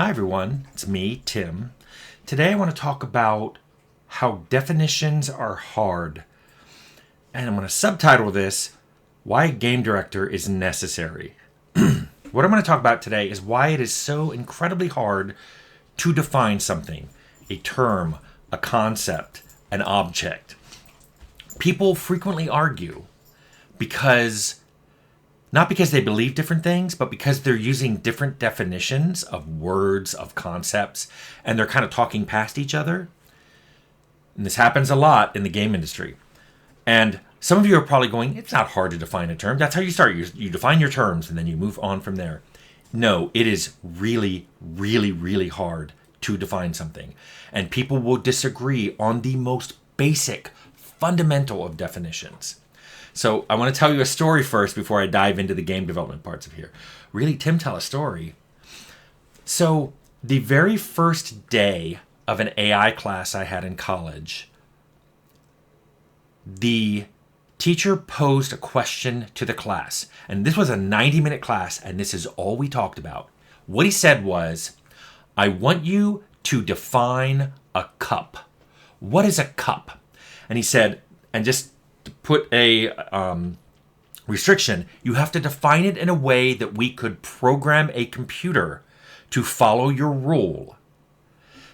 Hi everyone, it's me, Tim. Today I want to talk about how definitions are hard. And I'm going to subtitle this, Why a Game Director is Necessary. What I'm going to talk about today is why it is so incredibly hard to define something, a term, a concept, an object. People frequently argue not because they believe different things, but because they're using different definitions of words, of concepts, and they're kind of talking past each other. And this happens a lot in the game industry. And some of you are probably going, it's not hard to define a term. That's how you start. You define your terms and then you move on from there. No, it is really, really, really hard to define something. And people will disagree on the most basic, fundamental of definitions. So I want to tell you a story first before I dive into the game development parts of here. Really, Tim, tell a story. So the very first day of an AI class I had in college, the teacher posed a question to the class. And this was a 90-minute class, and this is all we talked about. What he said was, I want you to define a cup. What is a cup? And he said, and just to put a restriction, you have to define it in a way that we could program a computer to follow your rule.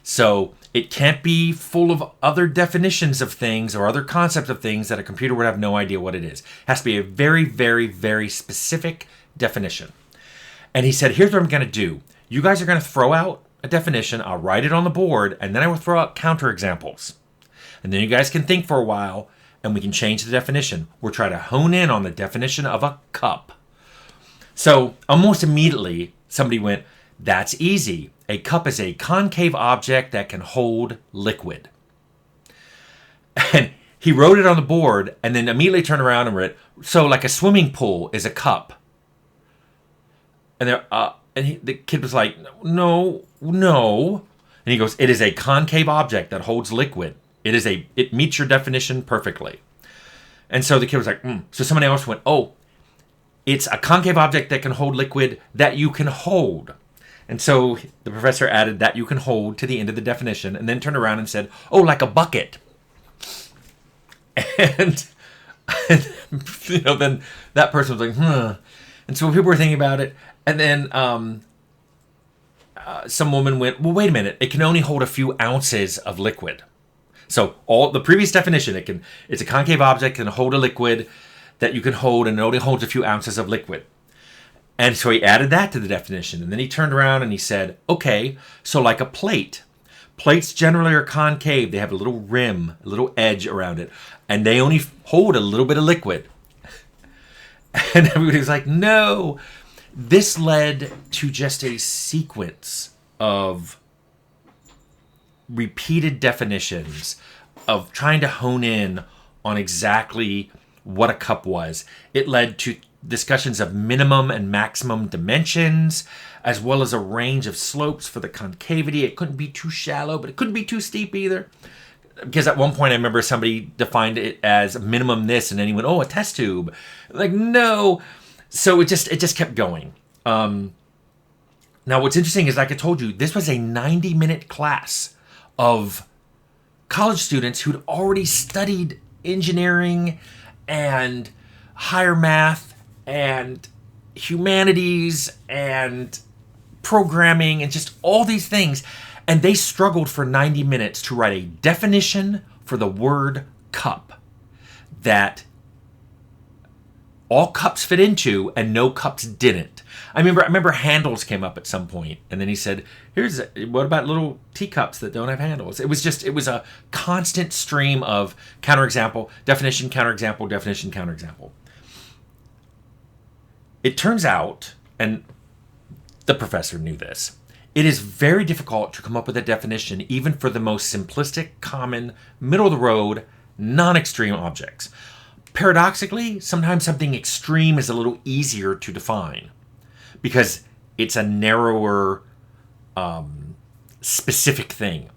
So it can't be full of other definitions of things or other concepts of things that a computer would have no idea what it is. It has to be a very, very, very specific definition. And he said, here's what I'm going to do. You guys are going to throw out a definition. I'll write it on the board, and then I will throw out counterexamples. And then you guys can think for a while, and we can change the definition. We'll try to hone in on the definition of a cup. So almost immediately, somebody went, that's easy. A cup is a concave object that can hold liquid. And he wrote it on the board and then immediately turned around and read, so like a swimming pool is a cup. And the kid was like, no. And he goes, it is a concave object that holds liquid. It meets your definition perfectly. And so the kid was like, So somebody else went, it's a concave object that can hold liquid that you can hold. And so the professor added that you can hold to the end of the definition and then turned around and said, like a bucket. And then that person was like, And so people were thinking about it. And then some woman went, well, wait a minute. It can only hold a few ounces of liquid. So all the previous definition, it's a concave object, can hold a liquid that you can hold, and it only holds a few ounces of liquid. And so he added that to the definition. And then he turned around and he said, okay, so like a plate. Plates generally are concave. They have a little rim, a little edge around it, and they only hold a little bit of liquid. And everybody was like, no. This led to just a sequence of repeated definitions of trying to hone in on exactly what a cup was. It led to discussions of minimum and maximum dimensions, as well as a range of slopes for the concavity. It couldn't be too shallow, but it couldn't be too steep either. Because at one point I remember somebody defined it as minimum this, and then he went, a test tube. Like, no. So it just kept going. Now what's interesting is, like I told you, this was a 90-minute class of college students who'd already studied engineering and higher math and humanities and programming and just all these things. And they struggled for 90 minutes to write a definition for the word cup that all cups fit into and no cups didn't. I remember handles came up at some point, and then he said, what about little teacups that don't have handles? It was a constant stream of counterexample, definition, counterexample, definition, counterexample. It turns out, and the professor knew this, it is very difficult to come up with a definition even for the most simplistic, common, middle-of-the-road, non-extreme objects. Paradoxically, sometimes something extreme is a little easier to define because it's a narrower, specific thing.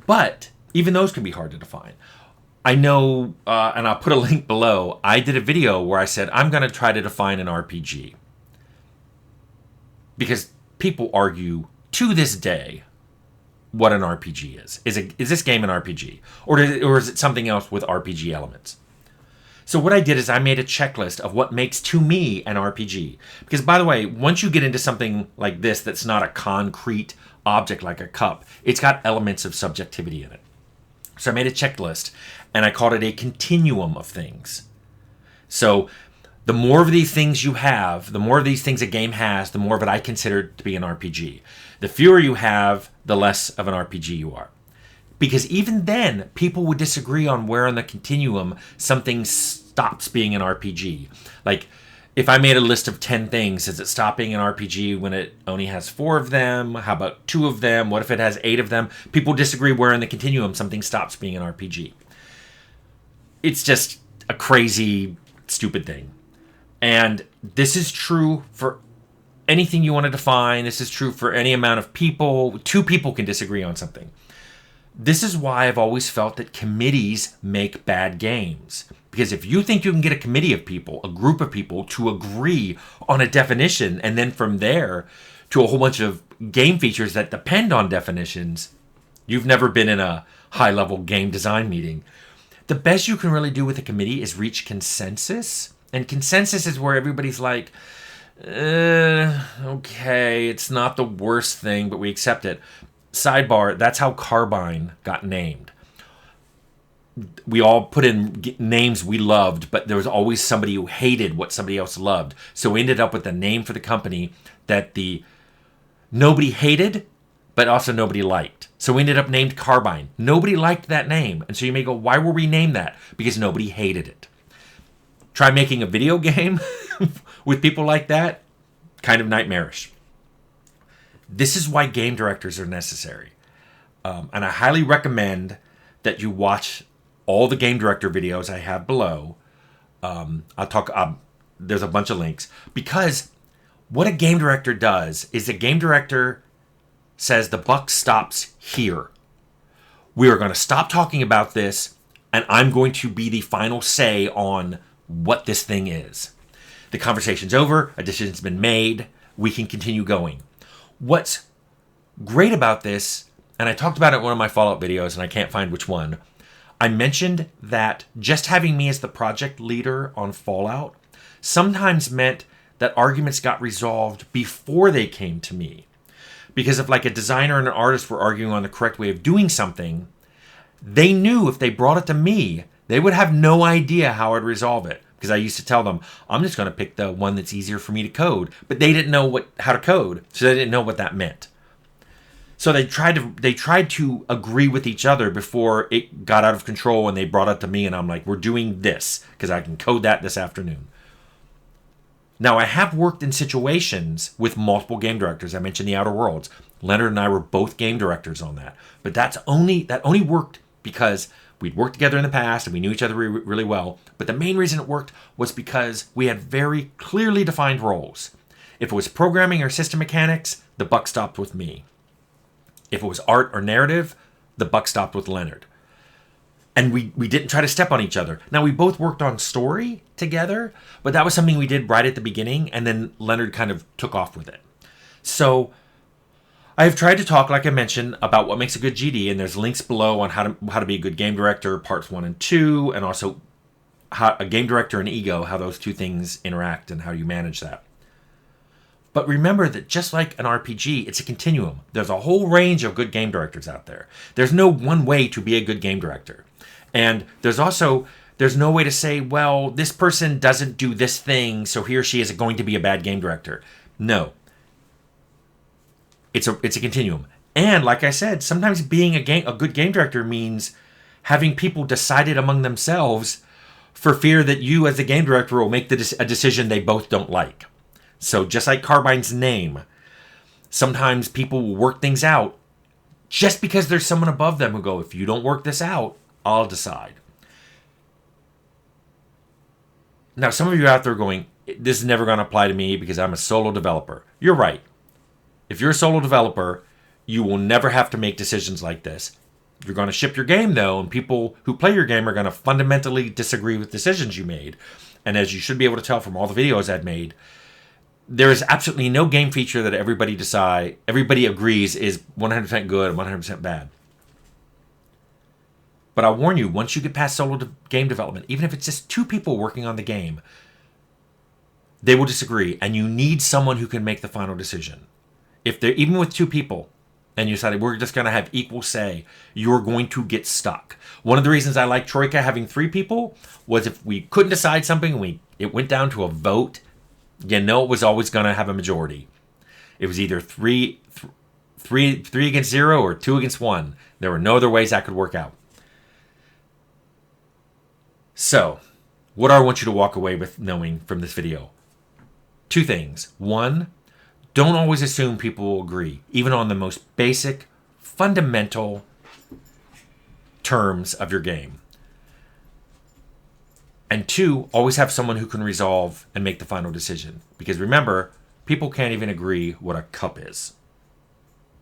But even those can be hard to define. I know, and I'll put a link below, I did a video where I said, I'm going to try to define an RPG. Because people argue to this day what an RPG is. Is this game an RPG? Or is it something else with RPG elements? So what I did is I made a checklist of what makes, to me, an RPG. Because, by the way, once you get into something like this that's not a concrete object like a cup, it's got elements of subjectivity in it. So I made a checklist, and I called it a continuum of things. So the more of these things you have, the more of these things a game has, the more of it I consider to be an RPG. The fewer you have, the less of an RPG you are. Because even then, people would disagree on where on the continuum something stops being an RPG. Like, if I made a list of 10 things, does it stop being an RPG when it only has 4 of them? How about 2 of them? What if it has 8 of them? People disagree where in the continuum something stops being an RPG. It's just a crazy, stupid thing. And this is true for anything you want to define. This is true for any amount of people. 2 people can disagree on something. This is why I've always felt that committees make bad games. Because if you think you can get a committee of people, a group of people, to agree on a definition, and then from there to a whole bunch of game features that depend on definitions, you've never been in a high-level game design meeting. The best you can really do with a committee is reach consensus. And consensus is where everybody's like, okay, it's not the worst thing, but we accept it. Sidebar, that's how Carbine got named. We all put in names we loved, but there was always somebody who hated what somebody else loved. So we ended up with a name for the company that nobody hated, but also nobody liked. So we ended up named Carbine. Nobody liked that name. And so you may go, why were we named that? Because nobody hated it. Try making a video game with people like that. Kind of nightmarish. This is why game directors are necessary. And I highly recommend that you watch all the game director videos I have below. There's a bunch of links. Because what a game director does is the game director says the buck stops here. We are going to stop talking about this, and I'm going to be the final say on what this thing is. The conversation's over, a decision's been made, we can continue going. What's great about this, and I talked about it in one of my follow-up videos, and I can't find which one, I mentioned that just having me as the project leader on Fallout sometimes meant that arguments got resolved before they came to me. Because if like a designer and an artist were arguing on the correct way of doing something, they knew if they brought it to me, they would have no idea how I'd resolve it. Because I used to tell them, I'm just going to pick the one that's easier for me to code. But they didn't know how to code, so they didn't know what that meant. So they tried to agree with each other before it got out of control, and they brought it to me, and I'm like, we're doing this, because I can code that this afternoon. Now, I have worked in situations with multiple game directors. I mentioned The Outer Worlds. Leonard and I were both game directors on that. But that only worked because we'd worked together in the past and we knew each other really well. But the main reason it worked was because we had very clearly defined roles. If it was programming or system mechanics, the buck stopped with me. If it was art or narrative, the buck stopped with Leonard. And we didn't try to step on each other. Now, we both worked on story together, but that was something we did right at the beginning, and then Leonard kind of took off with it. So I've tried to talk, like I mentioned, about what makes a good GD, and there's links below on how to be a good game director, parts 1 and 2, and also how a game director and ego, how those two things interact and how you manage that. But remember that just like an RPG, it's a continuum. There's a whole range of good game directors out there. There's no one way to be a good game director. And there's no way to say, well, this person doesn't do this thing, so he or she is going to be a bad game director. No. It's a continuum. And like I said, sometimes being a good game director means having people decided among themselves for fear that you as the game director will make a decision they both don't like. So just like Carbine's name, sometimes people will work things out just because there's someone above them who go, if you don't work this out, I'll decide. Now, some of you out there going, this is never going to apply to me because I'm a solo developer. You're right. If you're a solo developer, you will never have to make decisions like this. You're going to ship your game, though, and people who play your game are going to fundamentally disagree with decisions you made. And as you should be able to tell from all the videos I've made, There is absolutely no game feature that everybody agrees is 100% good and 100% bad. But I warn you, once you get past game development, even if it's just two people working on the game, they will disagree, and you need someone who can make the final decision. If they're even with two people, and you decided we're just going to have equal say, you're going to get stuck. One of the reasons I like Troika having 3 people was if we couldn't decide something and it went down to a vote, it was always going to have a majority. It was either three against 0 or 2 against 1. There were no other ways that could work out. So, what do I want you to walk away with knowing from this video? 2 things. 1, don't always assume people will agree, even on the most basic, fundamental terms of your game. And 2, always have someone who can resolve and make the final decision. Because remember, people can't even agree what a cup is.